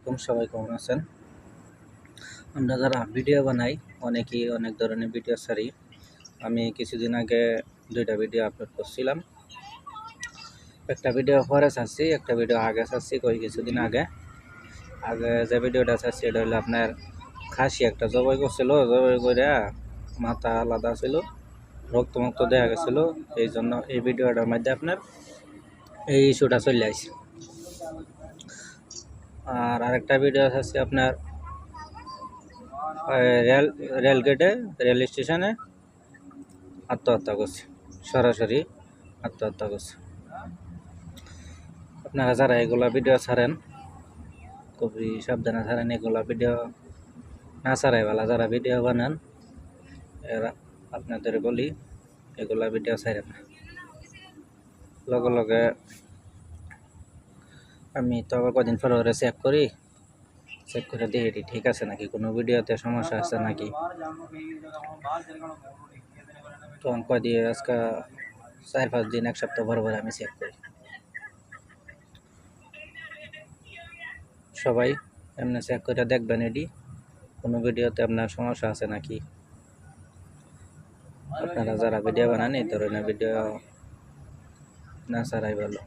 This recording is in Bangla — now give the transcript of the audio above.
আলাইকুম, সবাই কেমন আছেন? আমরা যারা ভিডিও বানাই অনেকেই অনেক ধরনের ভিডিও ছাড়ি। আমি কিছুদিন আগে 2টা ভিডিও আপলোড করছিলাম। একটা ভিডিও পরে ছাড়ছি, একটা ভিডিও আগে ছাড়ছি। কিছুদিন আগে যে ভিডিওটা ছাড়ছি এটা হলো আপনার খাসি একটা জবাই করছিল, জবাই করে মাথা আলাদা ছিল, রক্ত দেওয়া গেছিলো। এই জন্য এই ভিডিওটার মধ্যে আপনার এই ইস্যুটা চলে আসছে। আর আরেকটা ভিডিও ছাড়ছি আপনার রেলগেটে, রেল স্টেশনে আত্মহত্যা করছে, সরাসরি আত্মহত্যা করছে। আপনারা যারা এগুলা ভিডিও ছাড়েন খুবই সাবধানে ছাড়েন, এগুলা ভিডিও না ছাড়াই ভালো। যারা ভিডিও বানান এরা আপনাদের বলি এগুলা ভিডিও ছাড়েন না। লগে লগে আমি তো আবার কদিন পরে ওরা চেক করে দেখি ঠিক আছে নাকি, কোনো ভিডিওতে সমস্যা আছে নাকি। তো কদিন আজকে 4-5 দিন, 1 সপ্তাহ পর আমি চেক করি। সবাই এমনি চেক করে দেখবেন এটি কোনো ভিডিওতে আপনার সমস্যা আছে নাকি। আপনারা যারা ভিডিও বানান এই ধরনের ভিডিও না ছাড়াই ভালো।